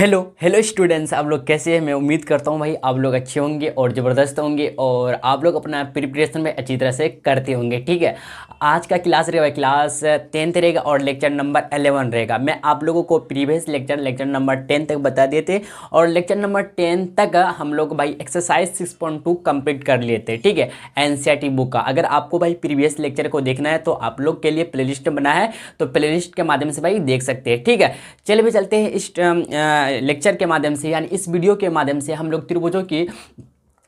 Hello hello students, आप लोग कैसे हैं। मैं उम्मीद करता हूँ भाई आप लोग अच्छे होंगे और ज़बरदस्त होंगे और आप लोग अपना प्रिपरेशन में अच्छी तरह से करते होंगे। ठीक है, आज का क्लास रहेगा क्लास 10th रहेगा और लेक्चर नंबर 11 रहेगा। मैं आप लोगों को प्रीवियस लेक्चर नंबर 10 तक बता दिए थे और लेक्चर नंबर 10 तक हम लोग भाई एक्सरसाइज 6.2 कंप्लीट कर लिए थे। ठीक है, एनसीईआरटी बुक का। अगर आपको भाई प्रीवियस लेक्चर को देखना है तो आप लोग के लिए प्लेलिस्ट बना है, तो प्लेलिस्ट के माध्यम से भाई देख सकते हैं। ठीक है, चलिए भी चलते हैं इस लेक्चर के माध्यम से, यानी इस वीडियो के माध्यम से हम लोग त्रिभुजों की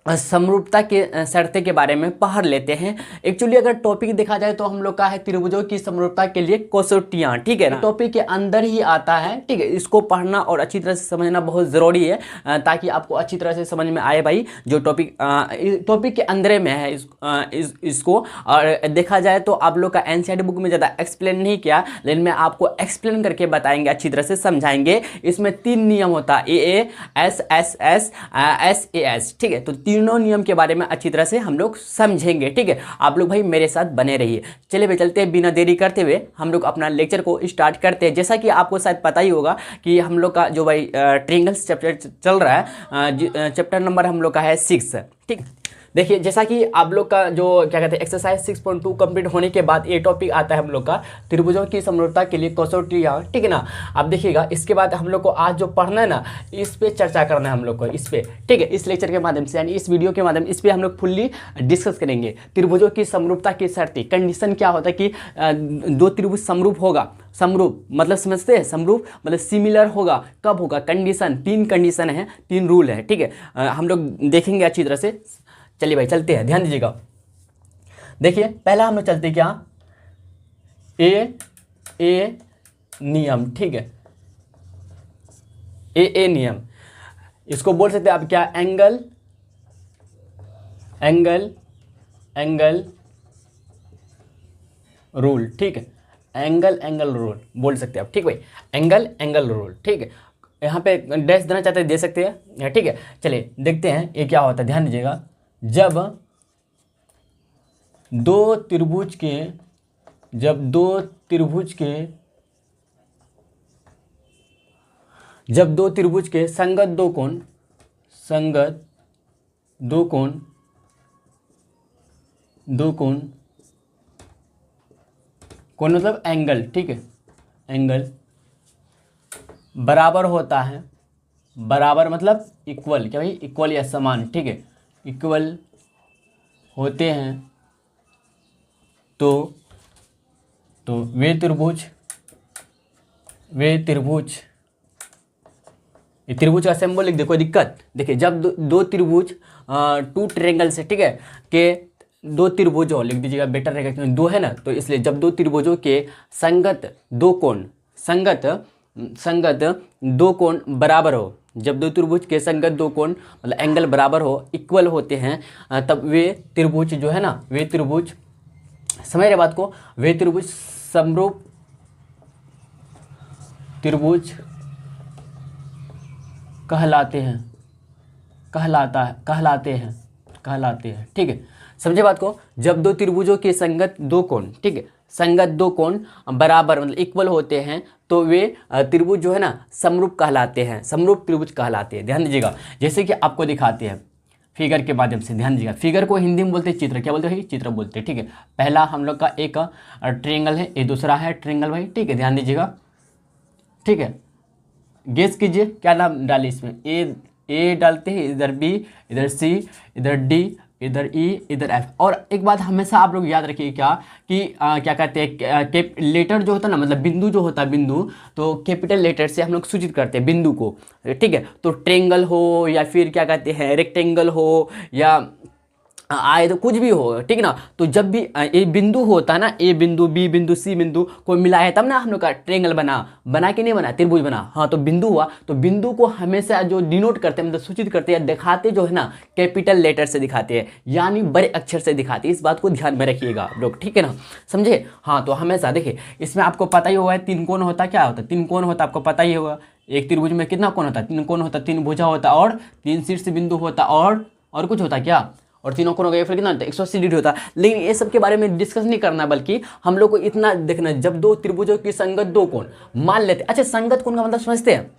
समरूपता के शर्तें के बारे में पढ़ लेते हैं। एक्चुअली अगर टॉपिक देखा जाए तो हम लोग का है त्रिभुजों की समरूपता के लिए कसौटियाँ। ठीक है ना, टॉपिक के अंदर ही आता है। ठीक है, इसको पढ़ना और अच्छी तरह से समझना बहुत ज़रूरी है ताकि आपको अच्छी तरह से समझ में आए भाई जो टॉपिक के अंदर में है इसको। और देखा जाए तो आप लोग का एनसीईआरटी बुक में ज़्यादा एक्सप्लेन नहीं किया, लेकिन मैं आपको एक्सप्लेन करके बताएंगे, अच्छी तरह से समझाएंगे। इसमें 3 नियम होता है, A S S S S A S. ठीक है, तो तीनों नियम के बारे में अच्छी तरह से हम लोग समझेंगे। ठीक है, आप लोग भाई मेरे साथ बने रहिए। चलिए भाई चलते हैं, बिना देरी करते हुए हम लोग अपना लेक्चर को स्टार्ट करते हैं। जैसा कि आपको शायद पता ही होगा कि हम लोग का जो भाई ट्रायंगल्स चैप्टर चल रहा है, चैप्टर नंबर हम लोग का है 6। ठीक, देखिए जैसा कि आप लोग का जो क्या कहते हैं एक्सरसाइज 6.2 कंप्लीट होने के बाद ये टॉपिक आता है हम लोग का त्रिभुजों की समरूपता के लिए कसौटियाँ। ठीक है ना, आप देखिएगा इसके बाद हम लोग को आज जो पढ़ना है ना, इस पे चर्चा करना है हम लोग को, इस पे। ठीक है, इस लेक्चर के माध्यम से यानी इस वीडियो के माध्यम से इस पे हम लोग फुल्ली डिस्कस करेंगे। त्रिभुजों की समरूपता की शर्तें, कंडीशन क्या होता है कि दो त्रिभुज समरूप होगा। समरूप मतलब समझते हैं, समरूप मतलब सिमिलर होगा, कब होगा, कंडीशन, 3 कंडीशन है, 3 रूल है। ठीक है, हम लोग देखेंगे अच्छी तरह से। चलिए भाई चलते हैं, ध्यान दीजिएगा। देखिए पहला हम लोग चलते क्या, ए नियम। ठीक है, ए नियम, इसको बोल सकते हैं आप क्या, एंगल रूल। ठीक है, एंगल रूल बोल सकते हैं आप। ठीक भाई, एंगल रूल। ठीक है, यहाँ पे डैश देना चाहते हैं दे सकते हैं। ठीक है, चलिए देखते हैं ये क्या होता है, ध्यान दीजिएगा। जब दो त्रिभुज के संगत दो कोण मतलब एंगल। ठीक है, एंगल बराबर होता है, बराबर मतलब इक्वल, क्या भाई, इक्वल या समान। ठीक है, इक्वल होते हैं तो वे त्रिभुज का सिंबल लिख दे, कोई दिक्कत। देखिए जब दो त्रिभुज 2 ट्रायंगल से, ठीक है, के 2 त्रिभुज हो, लिख दीजिएगा बेटर रहेगा क्योंकि 2 है ना, तो इसलिए जब 2 त्रिभुजों के संगत दो कोण बराबर हो, जब 2 त्रिभुज के संगत 2 कोण मतलब एंगल बराबर हो, इक्वल होते हैं, तब वे त्रिभुज जो है ना, वे त्रिभुज, समझ रहे बात को, वे त्रिभुज समरूप त्रिभुज कहलाते हैं। ठीक है, समझे बात को। जब 2 त्रिभुजों के संगत 2 कोण, ठीक है, संगत 2 कोण बराबर मतलब इक्वल होते हैं तो वे त्रिभुज जो है ना समरूप कहलाते हैं, समरूप त्रिभुज कहलाते हैं। ध्यान दीजिएगा, जैसे कि आपको दिखाते हैं फिगर के माध्यम से। ध्यान दीजिएगा, फिगर को हिंदी में बोलते हैं चित्र, क्या बोलते हैं, चित्र बोलते हैं। ठीक है, पहला हम लोग का एक ट्रायंगल है, ये दूसरा है ट्रायंगल भाई। ठीक है, ध्यान दीजिएगा। ठीक है, गेस कीजिए क्या नाम डाले इसमें, ए डालते हैं, इधर बी, इधर सी, इधर डी, इधर ई, इधर एफ। और एक बात हमेशा आप लोग याद रखिए क्या कि क्या कहते हैं, लेटर जो होता है ना, मतलब बिंदु जो होता है, बिंदु तो कैपिटल लेटर से हम लोग सूचित करते हैं बिंदु को। ठीक है, तो ट्रायंगल हो या फिर क्या कहते हैं रेक्टेंगल हो या आए तो कुछ भी हो, ठीक ना, तो जब भी ए बिंदु होता है ना, ए बिंदु, बी बिंदु, सी बिंदु को मिला है तब ना हम लोग का ट्रायंगल बना कि नहीं बना, त्रिभुज बना। हाँ, तो बिंदु हुआ, तो बिंदु को हमेशा जो डिनोट करते हैं मतलब सूचित करते हैं, दिखाते जो है ना कैपिटल लेटर से दिखाते हैं, यानी बड़े अक्षर से दिखाते हैं। इस बात को ध्यान में रखिएगा आप लोग, ठीक है ना, समझे। हाँ, तो हमेशा देखिए इसमें आपको पता ही होगा 3 कोण होता, क्या होता है 3 कोण होता, आपको पता ही होगा। एक त्रिभुज में कितना कोण होता है, 3 कोण होता, 3 भुजा होता और 3 शीर्ष बिंदु होता और कुछ होता क्या, और तीनों कोणों का फिर कितना 180 डिग्री होता है। लेकिन ये सब के बारे में डिस्कस नहीं करना, बल्कि हम लोग को इतना देखना, जब 2 त्रिभुजों की संगत 2 कोण मान लेते, अच्छा संगत कोण का मतलब समझते हैं,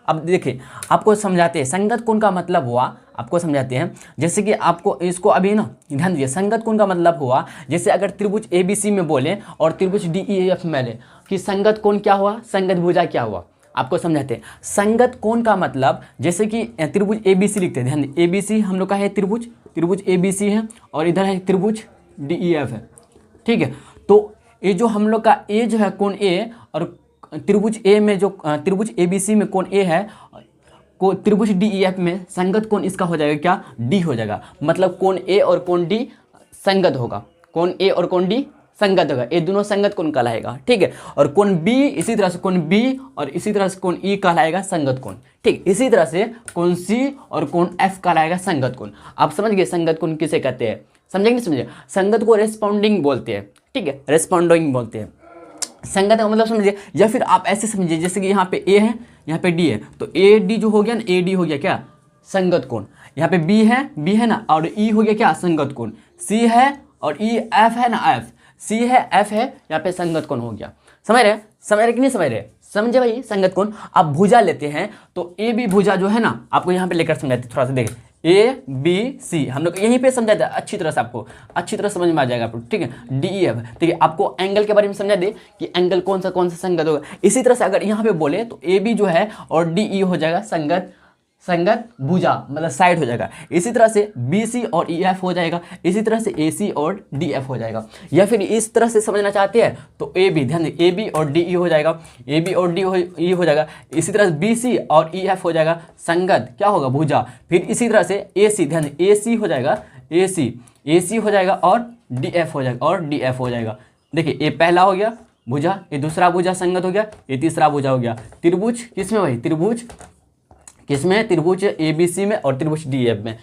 अब देखिए आपको समझाते हैं संगत कोण का मतलब हुआ, आपको समझाते हैं। जैसे कि आपको इसको अभी ना ध्यान दीजिए, संगत कोण का मतलब हुआ जैसे अगर त्रिभुज ABC में बोले और त्रिभुज DEF में ले कि संगत कोण क्या हुआ, संगत भुजा क्या हुआ, आपको समझाते हैं। संगत कोण का मतलब जैसे कि त्रिभुज ABC लिखते हैं, ध्यान दीजिए ABC हम लोग का है त्रिभुज ABC है और इधर है त्रिभुज DEF है, ठीक है। तो ये जो हम लोग का ए जो है कोण A और त्रिभुज A में जो त्रिभुज ABC में कोण A है को त्रिभुज DEF में संगत कोण इसका हो जाएगा क्या, D हो जाएगा। मतलब कोण A और कोण D संगत होगा, कोण A और कोण D संगत होगा, ये दोनों संगत कोण कहलाएगा, ठीक है। और कोण B इसी तरह से कोण B और इसी तरह से कोण E कहलाएगा संगत कोण, ठीक। इसी तरह से कोण C और कोण F कहलाएगा संगत कोण। आप समझ गए संगत कोण किसे कहते हैं, समझे नहीं समझे। संगत को रेस्पॉन्डिंग बोलते हैं, ठीक है, रेस्पॉन्डिंग बोलते हैं संगत का मतलब समझिए। या फिर आप ऐसे समझिए जैसे कि यहाँ पे A है यहाँ पे D है, तो AD जो हो गया ना, AD हो गया क्या संगत कोण। यहाँ पे B है ना और E हो गया क्या संगत कोण। C है और E F है ना, F C है F है, यहाँ पे संगत कोण हो गया। समझ रहे कि नहीं समझ रहे, समझे भाई संगत कोण। आप भुजा लेते हैं तो AB भुजा जो है ना, आपको यहाँ पे लेकर समझाते थोड़ा सा देखें, ABC हम लोग यहीं पे समझाते हैं अच्छी तरह से, आपको अच्छी तरह समझ में आ जाएगा आपको, ठीक है। DEF, ठीक है, आपको एंगल के बारे में समझा दे कि एंगल कौन सा संगत होगा। इसी तरह से अगर यहाँ पे बोले तो AB जो है और DE हो जाएगा संगत भुजा, मतलब साइड हो जाएगा। इसी तरह से BC और EF हो जाएगा, इसी तरह से AC और DF हो जाएगा। या फिर इस तरह से समझना चाहते हैं तो AB, ध्यान दें AB और DE हो जाएगा, AB और DE हो जाएगा। इसी तरह से BC और EF हो जाएगा संगत क्या होगा भुजा। फिर इसी तरह से AC, ध्यान दें AC हो जाएगा, AC हो जाएगा और DF हो जाएगा, देखिए ये पहला हो गया भुजा, ये दूसरा भुजा संगत हो गया, ये तीसरा भुजा हो गया। त्रिभुज किसमें भाई, त्रिभुज किसमें, त्रिभुज ABC में और त्रिभुज DEF में।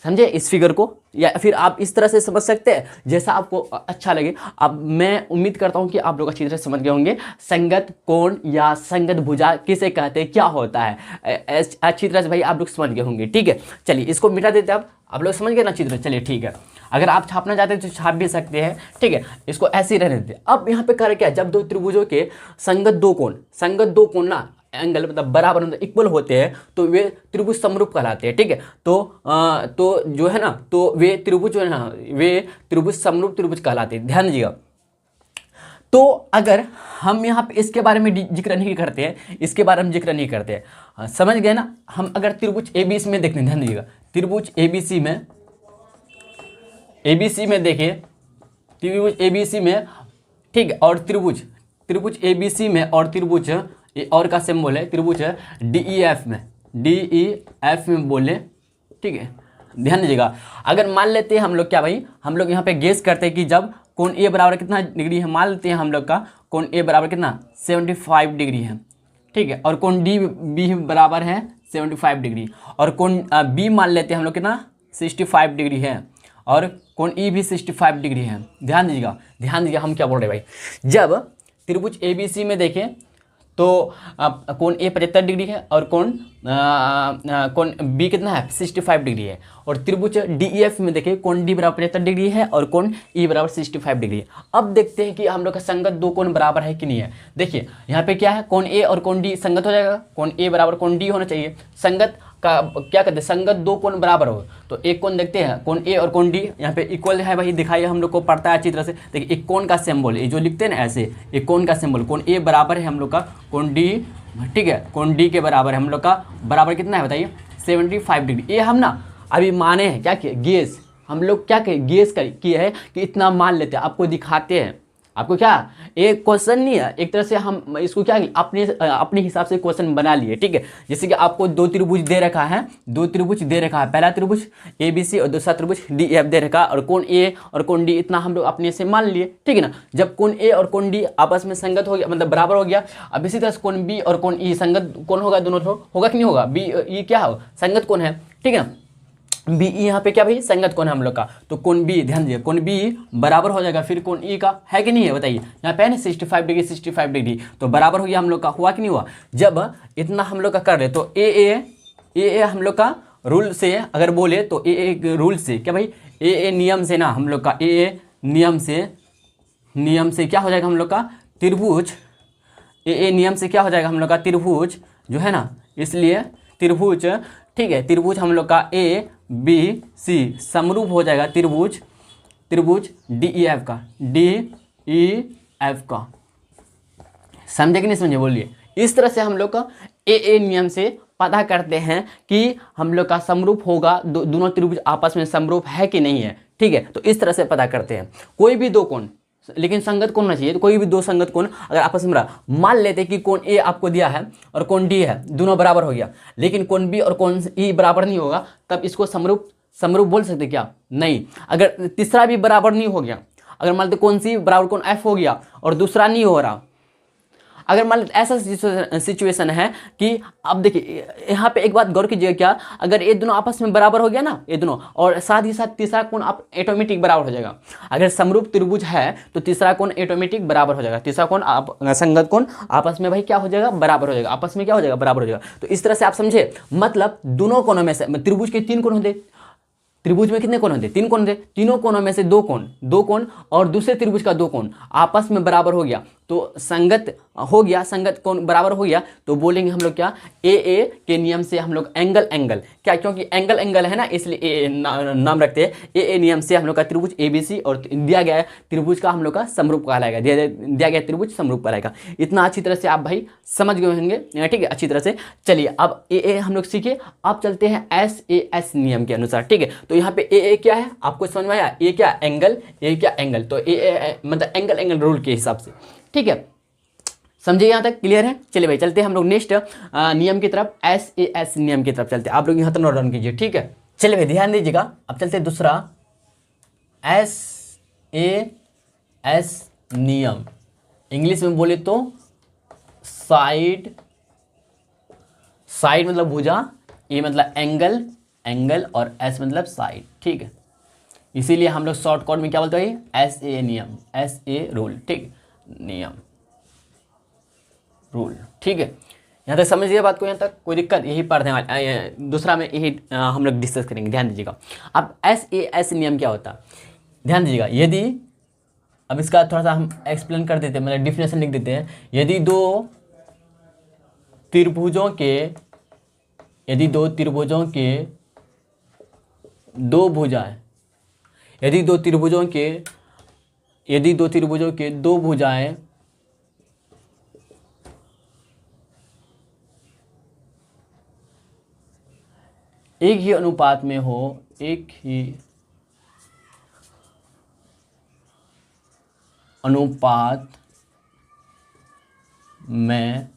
समझे इस फिगर को। या फिर आप इस तरह से समझ सकते हैं जैसा आपको अच्छा लगे। अब मैं उम्मीद करता हूं कि आप लोग अच्छी तरह से समझ गए होंगे संगत कोण या संगत भुजा किसे कहते हैं, क्या होता है, अच्छी तरह से भाई आप लोग समझ गए होंगे, ठीक है। चलिए इसको मिटा देते हैं, आप लोग समझ गए ना अच्छी तरह, चलिए ठीक है। अगर आप छापना चाहते हैं तो छाप भी सकते हैं, ठीक है, इसको ऐसे ही रहने देते हैं। अब यहाँ पे कर क्या, जब दो त्रिभुजों के संगत दो कोण ना एंगल मतलब बराबर मतलब इक्वल होते हैं तो वे त्रिभुज समरूप कहलाते हैं, ठीक है। तो जो है ना, तो वे त्रिभुज जो है ना, वे त्रिभुज समरूप त्रिभुज कहलाते हैं, ध्यान दीजिएगा। तो अगर हम यहाँ पे इसके बारे में जिक्र नहीं करते हैं, इसके बारे में जिक्र नहीं करते हैं, समझ गए ना। हम अगर त्रिभुज ABC में देखते हैं, ध्यान दीजिएगा, त्रिभुज ABC में देखिए, त्रिभुज ABC में, ठीक है, और त्रिभुज ABC में और त्रिभुज और का सिंबल है त्रिभुज DEF में बोले, ठीक है, ध्यान दीजिएगा। अगर मान लेते हैं हम लोग क्या भाई, हम लोग यहाँ पे गेस करते हैं कि जब कोण A बराबर कितना डिग्री है, मान लेते हैं हम लोग का कोण A बराबर कितना 75 डिग्री है, ठीक है, और कोण B बराबर है 75 डिग्री, और कोण B मान लेते हैं हम लोग कितना 65 डिग्री है, और कोण E भी 65 डिग्री है। ध्यान दीजिएगा हम क्या बोल रहे हैं भाई। जब त्रिभुज ABC में देखें तो कोण A 75 डिग्री है और कोण B कितना है 65 डिग्री है, और त्रिभुज DEF में देखिए कोण D बराबर 75 डिग्री है और कोण E बराबर 65 डिग्री है। अब देखते हैं कि हम लोग का संगत दो कोण बराबर है कि नहीं है। देखिए यहाँ पे क्या है, कोण A और कोण D संगत हो जाएगा, कोण A बराबर कोण D होना चाहिए। संगत का क्या कहते हैं, संगत दो कोण बराबर हो तो एक कोण देखते हैं, कोण A और कोण D यहाँ पे इक्वल है भाई, दिखाइए हम लोग को पड़ता है अच्छी तरह से। देखिए एक कोण का सिंबल, ये जो लिखते हैं ना ऐसे, एक कोण का सिंबल, कोण A बराबर है हम लोग का कोण D, ठीक है, कोण D के बराबर है हम लोग का, बराबर कितना है बताइए 75 डिग्री। ये हम ना अभी माने हैं, क्या किए गेस, हम लोग क्या गेस किए है कि इतना मान लेते हैं, आपको दिखाते हैं। आपको क्या एक क्वेश्चन नहीं है, एक तरह से हम इसको क्या अपने हिसाब से क्वेश्चन बना लिए, ठीक है। जैसे कि आपको दो त्रिभुज दे रखा है, पहला त्रिभुज ABC और दूसरा त्रिभुज DEF दे रखा है, और कोण A और कोण D इतना हम लोग अपने से मान लिए, ठीक है ना। जब कोण A और कोण D आपस में संगत हो गया, मतलब बराबर हो गया, अब इसी तरह से कोण B और कोण E संगत कोण होगा, दोनों होगा कि नहीं होगा, BE क्या हो संगत कोण है, ठीक है ना। BE यहाँ पे क्या भाई संगत कोण है हम लोग का, तो कोण B, ध्यान दीजिए, कोण B बराबर हो जाएगा फिर कोण E का, है कि नहीं है बताइए। यहाँ पे है ना 65 डिग्री, तो बराबर हो गया हम लोग का, हुआ कि नहीं हुआ। जब इतना हम लोग का कर रहे तो AA हम लोग का रूल से अगर बोले तो AA रूल से क्या भाई, AA नियम से ना हम लोग का, AA नियम से क्या हो जाएगा हम लोग का, त्रिभुज ए नियम से क्या हो जाएगा हम लोग का त्रिभुज जो है ना, इसलिए त्रिभुज, ठीक है, त्रिभुज हम लोग का ए बी सी समरूप हो जाएगा त्रिभुज, त्रिभुज डी ई एफ का, डी ई एफ का। समझे कि नहीं समझे, बोलिए। इस तरह से हम लोग का ए नियम से पता करते हैं कि हम लोग का समरूप होगा, दोनों त्रिभुज आपस में समरूप है कि नहीं है, ठीक है। तो इस तरह से पता करते हैं। कोई भी दो कोण, लेकिन संगत कोण होना चाहिए, तो कोई भी दो संगत कोण अगर आपस में रहा, मान लेते कि कोण ए आपको दिया है और कोण डी है, दोनों बराबर हो गया, लेकिन कोण बी और कोण ई बराबर नहीं होगा, तब इसको समरूप बोल सकते क्या? नहीं। अगर तीसरा भी बराबर नहीं हो गया, अगर मान लेते कोण सी बराबर कोण एफ हो गया और दूसरा नहीं हो रहा, अगर मान लेते ऐसा सिचुएशन है कि अब देखिए यहाँ पे एक बात गौर कीजिएगा, क्या अगर ये दोनों आपस में बराबर हो गया ना, ये दोनों, और साथ ही साथ तीसरा कोण आप ऑटोमेटिक बराबर हो जाएगा। अगर समरूप त्रिभुज है तो तीसरा कोण ऑटोमेटिक बराबर हो जाएगा, तीसरा कोण आप संगत कोण आपस में भाई क्या हो जाएगा, बराबर हो जाएगा, आपस में क्या हो जाएगा, बराबर हो जाएगा। तो इस तरह से आप समझे, मतलब दोनों कोणों में से, त्रिभुज के तीन कोण होते, त्रिभुज में कितने कोण होते, तीन कोण होते, तीनों कोणों में से दो कोण और दूसरे त्रिभुज का दो कोण आपस में बराबर हो गया, तो संगत हो गया, संगत कोण बराबर हो गया, तो बोलेंगे हम लोग क्या, ए के नियम से हम लोग एंगल क्या, क्योंकि एंगल है ना, इसलिए ए नाम रखते हैं। ए नियम से हम लोग का त्रिभुज एबीसी और दिया गया त्रिभुज का हम लोग का समरूप कहलाएगा, दिया गया त्रिभुज समरूप कहलाएगा। इतना अच्छी तरह से आप भाई समझ गए होंगे, ठीक है, अच्छी तरह से। चलिए अब ए हम लोग सीखे, अब चलते हैं एस नियम के अनुसार, ठीक है। तो यहाँ पे ए क्या है आपको समझ में आया, ए क्या एंगल, ए क्या एंगल, तो ए मतलब एंगल रूल के हिसाब से, ठीक है। समझिए यहाँ तक क्लियर है। चलिए भाई चलते हैं हम लोग नेक्स्ट नियम की तरफ, एस नियम की तरफ चलते हैं। आप लोग यहाँ तक नोट डाउन कीजिए, ठीक है। चलिए भाई ध्यान दीजिएगा। अब चलते हैं दूसरा एस नियम, इंग्लिश में बोले तो साइड मतलब भुजा, ए मतलब एंगल और एस मतलब साइड, ठीक है। इसीलिए हम लोग शॉर्ट कट में क्या बोलते हैं, एस ए नियम, एस ए रूल, ठीक, नियम रूल, ठीक है। यहाँ तक समझिए बात को, यहाँ तक कोई दिक्कत, यही पढ़ने वाले दूसरा में यही हम लोग डिस्कस करेंगे, ध्यान दीजिएगा। अब एस नियम क्या होता है, ध्यान दीजिएगा। यदि अब इसका थोड़ा सा हम एक्सप्लेन कर देते हैं, मतलब डिफिनेशन लिख देते हैं। यदि दो त्रिभुजों के दो भुजाएं, यदि दो त्रिभुजों के दो भुजाएं एक ही अनुपात में हो, एक ही अनुपात में,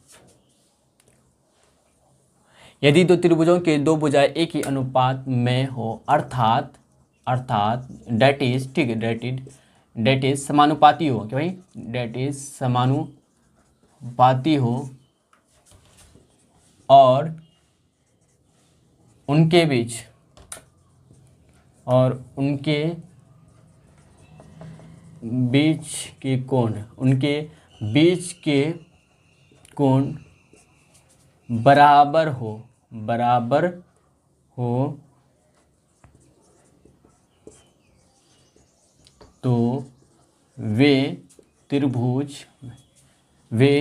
यदि दो त्रिभुजों के दो भुजाएं एक ही अनुपात में हो, अर्थात डेट इज, ठीक है, डेट इज समानुपाती हो, क्या भाई, डेट इज समानुपाती हो, और उनके बीच के कोण बराबर हो तो वे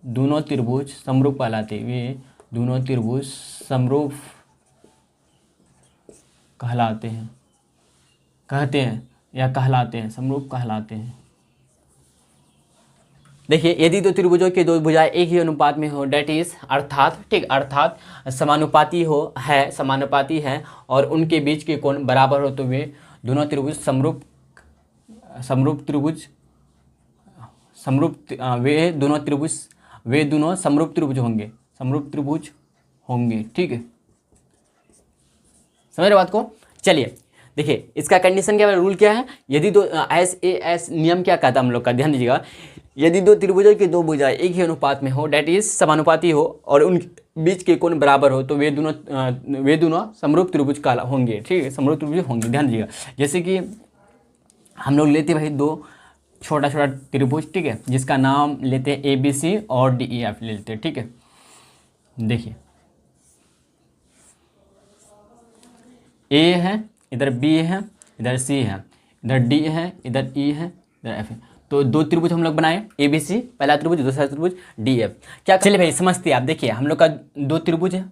दोनों त्रिभुज समरूप कहलाते, वे दोनों त्रिभुज समरूप कहलाते हैं, समरूप कहलाते हैं। देखिए, यदि दो त्रिभुजों के दो भुजाएं एक ही अनुपात में हो, डेट इज अर्थात, ठीक, अर्थात समानुपाती है और उनके बीच के कोण बराबर हो, तो वे दोनों त्रिभुज वे दोनों समरूप त्रिभुज होंगे, ठीक है। समझ रहे बात को। चलिए देखिए इसका कंडीशन क्या है, रूल क्या है। यदि दो एस नियम क्या कहता है हम लोग का, ध्यान दीजिएगा। यदि दो त्रिभुजों की दो भुजाएं एक ही अनुपात में हो, डेट इज समानुपाती हो और उनके बीच के कोण बराबर हो, तो वे दोनों समरूप त्रिभुज का होंगे, ठीक है, समरूप त्रिभुज होंगे। ध्यान दीजिएगा, जैसे कि हम लोग लेते भाई दो छोटा त्रिभुज, ठीक है, जिसका नाम लेते हैं ABC और DEF ले लेते हैं, ठीक है। देखिए A है, इधर B है, इधर C है, इधर D है, इधर E है, इधर F है। तो दो त्रिभुज हम लोग बनाए ABC, पहला त्रिभुज, दूसरा त्रिभुज DF। क्या चलिए भाई समझते हैं आप। देखिए हम लोग का दो त्रिभुज है,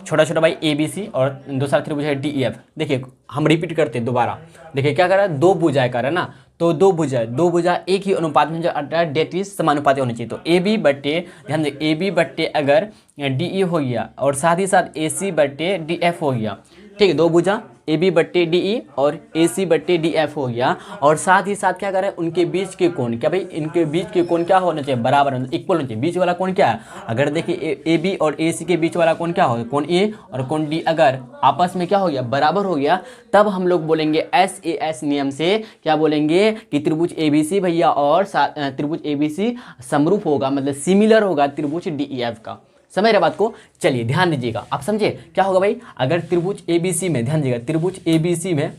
छोटा छोटा भाई ABC और दूसरा त्रिभुज है DEF। देखिए हम रिपीट करते हैं दोबारा। देखिए क्या कर रहा है, दो भुजाएं कर रहा है ना, तो दो भुजा एक ही अनुपात में जो डेट इज समानुपाती होनी चाहिए। तो AB बट्टे, ध्यान देखिए AB बट्टे अगर DE हो गया और साथ ही साथ AC बट्टे DF हो गया, ठीक है, दो भुजा AB बट्टे DE और AC बट्टे DF हो गया। और साथ ही साथ क्या करें, उनके बीच के कोण, क्या भाई इनके बीच के कोण क्या होना चाहिए, बराबर इक्वल होना चाहिए। बीच वाला कोण क्या है, अगर देखिए AB और AC के बीच वाला कोण क्या होगा, कोण A और कोण D अगर आपस में क्या हो गया, बराबर हो गया, तब हम लोग बोलेंगे SAS नियम से क्या बोलेंगे कि त्रिभुज ABC भैया और त्रिभुज ABC समरूप होगा, मतलब सिमिलर होगा त्रिभुज DEF का। समझ रहे बात को। चलिए ध्यान दीजिएगा, आप समझे क्या होगा भाई, अगर त्रिभुज ABC में, ध्यान दीजिएगा त्रिभुज ABC में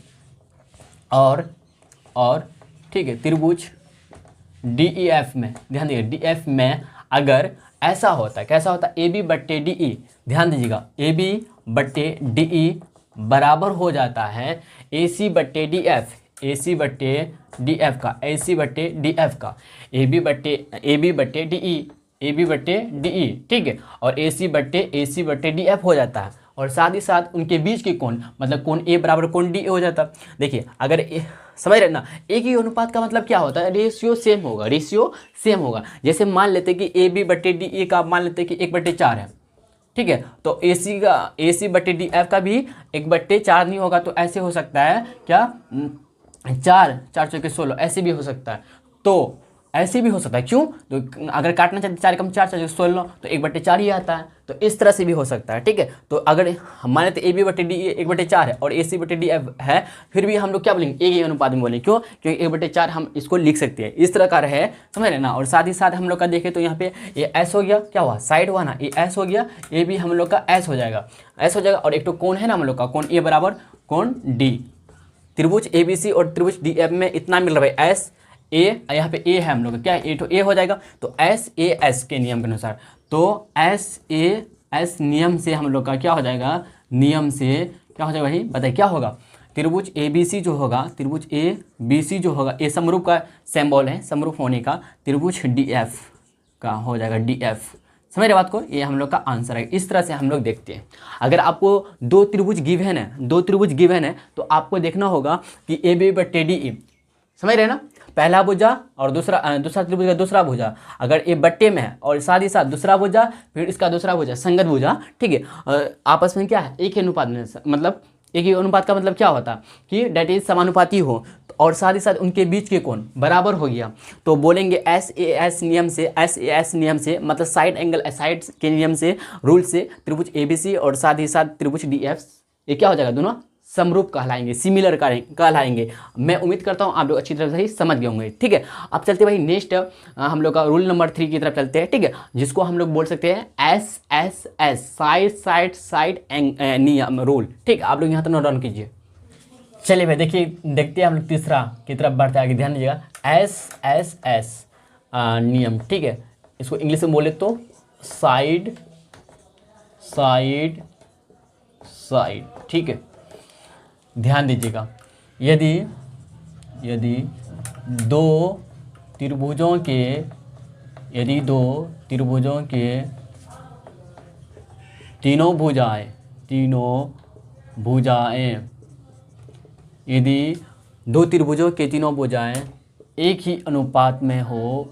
और ठीक है त्रिभुज DEF में, ध्यान दीजिएगा DF में अगर ऐसा होता है, कैसा होता है, AB बट्टे DE, ध्यान दीजिएगा AB बट्टे DE बराबर हो जाता है AC बट्टे DF, AC बट्टे DF का, AC बट्टे DF का, AB बट्टे DE, AB बट्टे DE, ठीक है, और AC बट्टे DF हो जाता है। और साथ ही साथ उनके बीच के कोण, मतलब कोण A बराबर कोण D हो जाता है। देखिए अगर समझ रहे ना, एक ही अनुपात का मतलब क्या होता है, रेशियो सेम होगा। जैसे मान लेते कि AB बट्टे DE का मान लेते कि 1/4 है, ठीक है, तो AC बट्टे DF का भी 1/4 नहीं होगा। तो ऐसे हो सकता है क्या, 4 चौके 16, ऐसे भी हो सकता है। तो ऐसे भी हो सकता है, क्यों, तो अगर काटना चाहते 4 कम 4 चौके 16 तो 1/4 ही आता है। तो इस तरह से भी हो सकता है, ठीक है। तो अगर हम मान लेते AB बट्टे DE 1/4 है और AC बट्टे DF है, फिर भी हम लोग क्या बोलेंगे, एक ही अनुपात में बोलेंगे। क्यों, क्योंकि 1/4 हम इसको लिख सकते हैं, इस तरह का है, समझ रहे ना। और साथ ही साथ हम लोग का देखें तो यहाँ पे ये S हो गया, क्या हुआ, साइड हुआ ना, ये S हो गया, ये भी हम लोग का S हो जाएगा, और एक तो कोण है ना हम लोग का, कोण A बराबर कोण D। त्रिभुज ABC और त्रिभुज DF में इतना मिल रहा है भाई, S A, यहाँ पे A है हम लोग का, क्या है, A तो A हो जाएगा। तो SAS के नियम के अनुसार, तो SAS नियम से हम लोग का क्या हो जाएगा, नियम से क्या हो जाएगा भाई, बताइए क्या होगा, त्रिभुज ABC जो होगा, त्रिभुज ABC जो होगा, A समरूप का सिंबल है, समरूप होने का, त्रिभुज DF का हो जाएगा DF। समझ रहे बात को, ये हम लोग का आंसर है। इस तरह से हम लोग देखते हैं। अगर आपको दो त्रिभुज गिवन है, तो आपको देखना होगा कि AB बट्टे DE, समझ रहे ना, पहला भुजा और दूसरा त्रिभुज का दूसरा भुजा अगर ये बट्टे में है और साथ ही साथ दूसरा भुजा फिर इसका दूसरा भुजा संगत भुजा, ठीक है, आपस में क्या है, एक ही अनुपात में, मतलब एक ही अनुपात का मतलब क्या होता है कि डेट इज समानुपाती हो और साथ ही साथ उनके बीच के कोण बराबर हो गया, तो बोलेंगे SAS नियम से मतलब साइड एंगल साइड के नियम से, रूल से त्रिभुज ABC और साथ ही साथ त्रिभुज DF ये क्या हो जाएगा, दोनों समरूप कहलाएंगे, सिमिलर कहलाएंगे। मैं उम्मीद करता हूँ आप लोग अच्छी तरह से ही समझ गए होंगे, ठीक है। अब चलते भाई नेक्स्ट हम लोग का रूल नंबर 3 की तरफ चलते हैं, ठीक है, जिसको हम लोग बोल सकते हैं SSS, साइड नियम रूल, ठीक है। आप लोग यहाँ तक नोट डाउन कीजिए। चलिए भाई देखिए, देखते हैं हम लोग तीसरा की तरफ बढ़ते आगे, ध्यान दीजिएगा SSS नियम, ठीक है। इसको इंग्लिश में बोले तो साइड, ठीक है। ध्यान दीजिएगा, यदि दो त्रिभुजों के तीनों भुजाएं एक ही अनुपात में हो,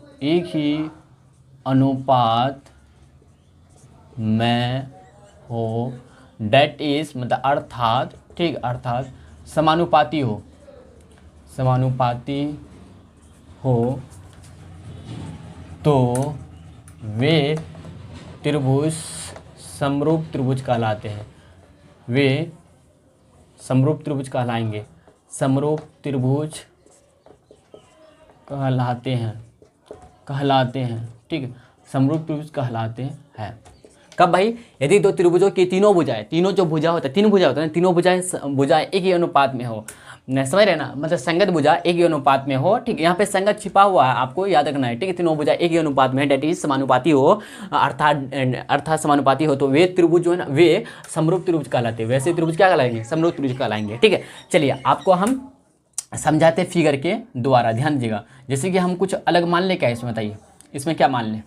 डेट इज मतलब अर्थात, ठीक, अर्थात समानुपाती हो, तो वे त्रिभुज समरूप त्रिभुज कहलाते हैं, वे समरूप त्रिभुज कहलाएंगे, समरूप त्रिभुज कहलाते हैं, ठीक है, समरूप त्रिभुज कहलाते हैं। कब भाई, यदि दो त्रिभुजों की तीनों जो भुजा होता है, तीन भुजा होता है, तीनों भुजाएं एक ही अनुपात में हो, समझ रहे ना, मतलब संगत भुजा एक ही अनुपात में हो, ठीक, यहाँ पे संगत छिपा हुआ है, आपको याद रखना है, ठीक है। तीनों भुजा एक ही अनुपात में, डेट इज समानुपाती हो, अर्थात समानुपाती हो, तो वे त्रिभुज जो है ना, वे समरूप त्रिभुज कहलाते हैं। वैसे त्रिभुज क्या कहलाएंगे, समरूप त्रिभुज कहलाएंगे, ठीक है। चलिए आपको हम समझाते फिगर के द्वारा। ध्यान दीजिएगा, जैसे कि हम कुछ अलग मान ले, क्या है इसमें बताइए, इसमें क्या मान लें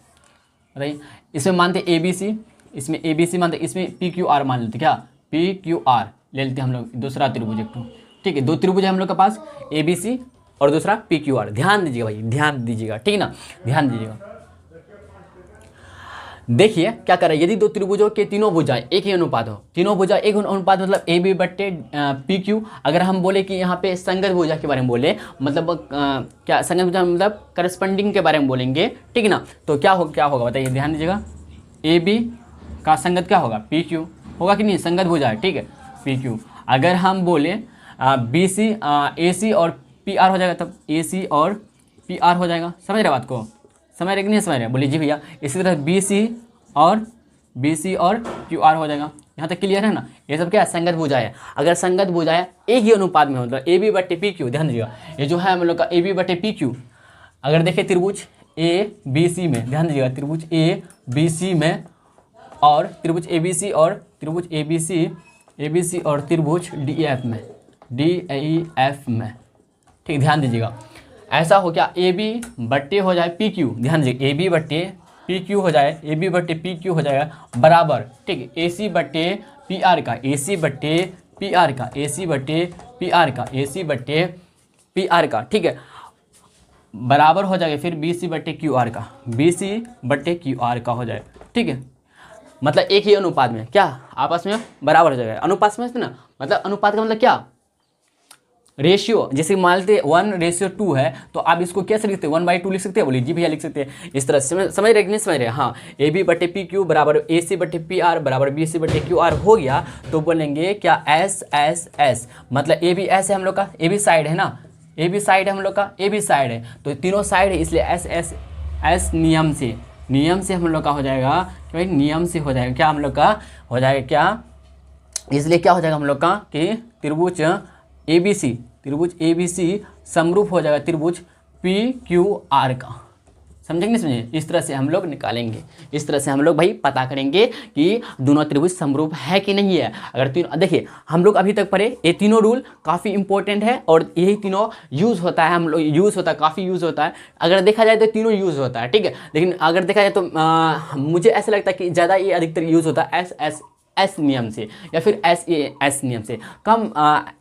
बताइए। इसमें मानते ए बी सी, इसमें ए बी सी मानते, इसमें पी क्यू आर मान लेते, क्या पी क्यू आर ले लेते हम लोग, दूसरा त्रिभुज एक तो, ठीक है, दो त्रिभुज है हम लोग के पास, ए बी सी और दूसरा पी क्यू आर। ध्यान दीजिएगा भाई, ध्यान दीजिएगा, ठीक ना, ध्यान दीजिएगा। देखिए क्या कर रहा है, यदि दो त्रिभुजों के तीनों भुजाएं एक ही अनुपात हो, तीनों भुजा एक अनुपात मतलब ए बी बट्टे पी क्यू। अगर हम बोले कि यहाँ पे संगत भुजा के बारे में बोले, मतलब क्या संगत भुजा मतलब करस्पॉन्डिंग के बारे में बोलेंगे, ठीक है ना, तो क्या होगा बताइए, ध्यान दीजिएगा। ए बी का संगत क्या होगा, पी क्यू होगा कि नहीं, संगत भुजा है, ठीक है, पी क्यू। अगर हम बोले बी सी ए सी और पी आर हो जाएगा, तब ए सी और पी आर हो जाएगा। समझ रहे बात को, समझ रहे कि नहीं समझ रहे, बोलिए जी भैया। इसी तरह बी सी और क्यू आर हो जाएगा। यहाँ तक क्लियर है ना, ये सब क्या है, संगत भुजा है। अगर संगत भुजा है एक ही अनुपात में हो, मतलब ए बी बट्टे पी क्यू, ध्यान दीजिएगा, ये जो है हम लोग का ए बी बट्टे पी क्यू। अगर देखें त्रिभुज ए बी सी में, ध्यान दीजिएगा, त्रिभुज ए बी सी में और त्रिभुज ए बी सी और त्रिभुज ए बी सी और त्रिभुज डी ई एफ में, ठीक, ध्यान दीजिएगा। ऐसा हो क्या, ए बी बट्टे हो जाए पी क्यू, ध्यान दीजिए, ए बी बट्टे पी क्यू हो जाए, ए बी बट्टे पी क्यू हो जाएगा बराबर, ठीक है, ए सी बट्टे पी आर का, ए सी बट्टे पी आर का, ए सी बट्टे पी आर का, ए सी बट्टे पी आर का, ठीक है, बराबर हो जाएगा फिर बी सी बट्टे क्यू आर का, बी सी बट्टे क्यू आर का हो जाए, ठीक है। मतलब एक ही अनुपात में क्या आपस में बराबर हो जाएगा। अनुपात समझते ना, मतलब अनुपात का मतलब क्या, रेशियो। जैसे मान लेते 1:2 है, तो आप इसको कैसे लिखते हैं, 1/2 लिख सकते हैं, बोलिए जी भैया लिख सकते हैं। इस तरह से समझ रहे कि नहीं समझ रहे, हाँ, ए बी बट्टे पी क्यू बराबर ए सी बट्टे पी आर बराबर बी सी बट्टे क्यू आर हो गया, तो बोलेंगे क्या एस एस एस, मतलब ए बी एस है हम लोग का, ए बी साइड है ना, ए बी साइड है हम लोग का, ए बी साइड है, तो तीनों साइड है, इसलिए एस एस एस नियम से हम लोग का हो जाएगा, भाई नियम से हो जाएगा, क्या हम लोग का हो जाएगा क्या, इसलिए क्या हो जाएगा हम लोग का कि त्रिभुज ए बी सी समरूप हो जाएगा त्रिभुज पी क्यू आर का। समझेंगे नहीं समझे, इस तरह से हम लोग निकालेंगे, इस तरह से हम लोग भाई पता करेंगे कि दोनों त्रिभुज समरूप है कि नहीं है। अगर तीनों, देखिए हम लोग अभी तक पढ़े, ये तीनों रूल काफ़ी इंपॉर्टेंट है और यही तीनों यूज़ होता है, हम लोग यूज़ होता है, काफ़ी यूज़ होता है। अगर देखा जाए तो तीनों यूज़ होता है, ठीक है, लेकिन अगर देखा जाए तो मुझे ऐसा लगता है कि ज़्यादा ये अधिकतर यूज़ होता है एस नियम से, या फिर एस नियम से, कम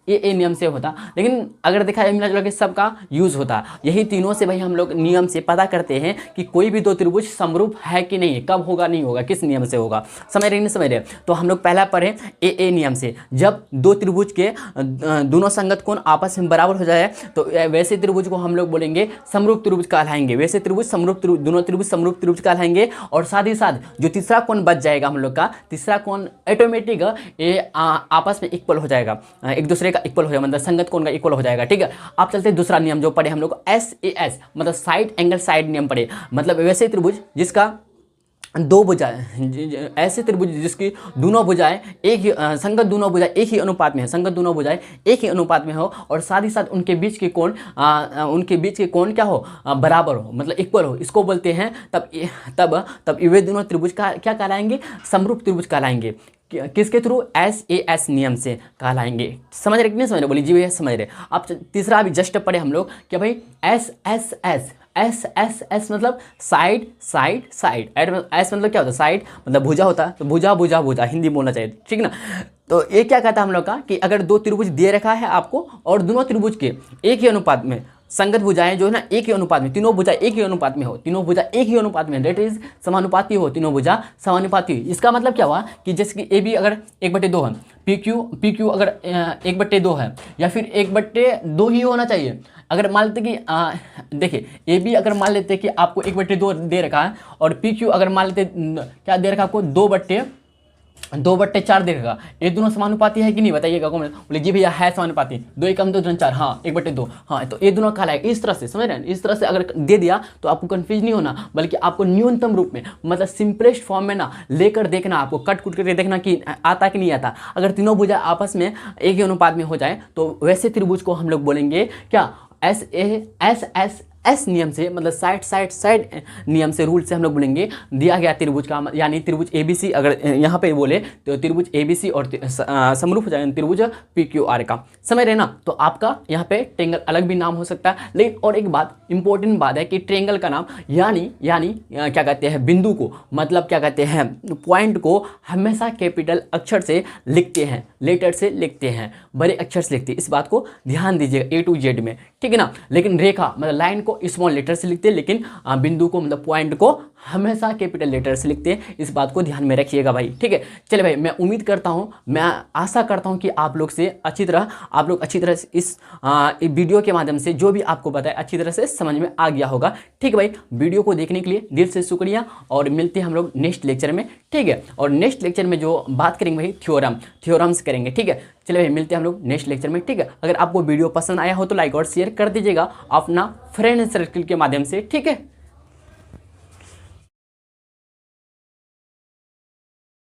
ए नियम से होता, लेकिन अगर देखा जाए मिला जुला के सबका यूज़ होता। यही तीनों से भाई हम लोग नियम से पता करते हैं कि कोई भी दो त्रिभुज समरूप है कि नहीं है, कब होगा नहीं होगा, किस नियम से होगा। समझ रहे नहीं समझ रहे, तो हम लोग पहला पढ़े ए नियम से, जब दो त्रिभुज के दोनों संगत कोण आपस में बराबर हो जाए तो वैसे त्रिभुज को हम लोग बोलेंगे समरूप त्रिभुज कहलाएंगे, वैसे त्रिभुज समरूप त्रिभुज, दोनों त्रिभुज समरूप त्रिभुज कहलाएंगे। और साथ ही साथ जो तीसरा कोण बच जाएगा हम लोग का, तीसरा कोण ऑटोमेटिक ये आपस में इक्वल हो जाएगा, एक दूसरे का इक्वल हो जाएगा, मतलब संगत कोण का इक्वल हो जाएगा, ठीक है। आप चलते हैं दूसरा नियम जो पढ़े हम लोग एस मतलब साइड एंगल साइड नियम पढ़े, मतलब वैसे त्रिभुज जिसका दो भुजाएं, ऐसे त्रिभुज जिसकी दोनों भुजाएं एक ही संगत दोनों भुजाएं एक ही अनुपात में है, संगत दोनों भुजाएं एक ही अनुपात में हो और साथ ही साथ उनके बीच के कोण क्या हो, बराबर हो, मतलब इक्वल हो, इसको बोलते हैं तब वे दोनों त्रिभुज का क्या कहलाएंगे, समरूप त्रिभुज कहलाएंगे। किसके थ्रू, एस नियम से कहलाएंगे। समझ रहे कि नहीं समझ रहे, बोलिए जी भैया समझ रहे। आप तीसरा भी जस्ट पढ़े हम लोग कि भाई एस मतलब साइड एस मतलब क्या होता है, साइड मतलब भुजा होता है, तो भुजा हिंदी बोलना चाहिए, ठीक ना। तो ये क्या कहता है हम लोग का कि अगर दो त्रिभुज दे रखा है आपको और दोनों त्रिभुज के एक ही अनुपात में संगत भुजाएं जो है ना एक ही अनुपात में, तीनों भुजा एक ही अनुपात में हो, तीनों भुजा एक ही अनुपात में, दैट इज समानुपाती हो, तीनों भुजा समानुपाती। इसका मतलब क्या हुआ कि जैसे कि ए बी अगर 1/2 है, पी क्यू अगर 1/2 है, या फिर 1/2 ही होना चाहिए। अगर मान लेते कि देखिए ए बी अगर मान लेते कि आपको 1/2 दे रखा है और पी क्यू अगर मान लेते क्या दे रखा आपको 2/4 दे रखा, ये दोनों समानुपाती है कि नहीं बताइएगा कमेंट। बोले जी भैया है समानुपाती, 2 एकम 2 2 4, हाँ 1/2, हाँ, तो ये दोनों कहलाएगा। इस तरह से समझ रहे हैं, इस तरह से अगर दे दिया तो आपको कंफ्यूज नहीं होना, बल्कि आपको न्यूनतम रूप में मतलब सिंपलेस्ट फॉर्म में ना लेकर देखना, आपको कट करके देखना कि आता कि नहीं आता। अगर तीनों भुजा आपस में एक ही अनुपात में हो जाए तो वैसे त्रिभुज को हम लोग बोलेंगे क्या, एस नियम से, मतलब साइड नियम से, रूल से हम लोग बोलेंगे दिया गया त्रिभुज का, यानी त्रिभुज ABC अगर यहाँ पे बोले तो त्रिभुज ABC और समरूप हो जाएगा त्रिभुज PQR का, समझ रहे ना। तो आपका यहाँ पे ट्रेंगल अलग भी नाम हो सकता है, लेकिन और एक बात इंपॉर्टेंट बात है कि ट्रेंगल का नाम यानी क्या कहते हैं, बिंदु को, मतलब क्या कहते हैं, पॉइंट को हमेशा कैपिटल अक्षर से लिखते हैं, लेटर से लिखते हैं, बड़े अक्षर से लिखते हैं, इस बात को ध्यान दीजिएगा A to Z में, ठीक है ना। लेकिन रेखा मतलब लाइन को स्मॉल लेटर से लिखते हैं, लेकिन बिंदु को मतलब पॉइंट को हमेशा कैपिटल लेटर से लिखते हैं, इस बात को ध्यान में रखिएगा भाई, ठीक है। चलिए भाई, मैं उम्मीद करता हूँ, मैं आशा करता हूँ कि आप लोग अच्छी तरह से इस वीडियो के माध्यम से जो भी आपको बताया अच्छी तरह से समझ में आ गया होगा, ठीक है भाई। वीडियो को देखने के लिए दिल से शुक्रिया, और मिलते हैं हम लोग नेक्स्ट लेक्चर में, ठीक है। और नेक्स्ट लेक्चर में जो बात करेंगे भाई थ्योरम्स करेंगे, ठीक है। चलिए भाई, मिलते हैं हम लोग नेक्स्ट लेक्चर में, ठीक है। अगर आपको वीडियो पसंद आया हो तो लाइक और शेयर कर दीजिएगा अपना फ्रेंड सर्कल के माध्यम से, ठीक है।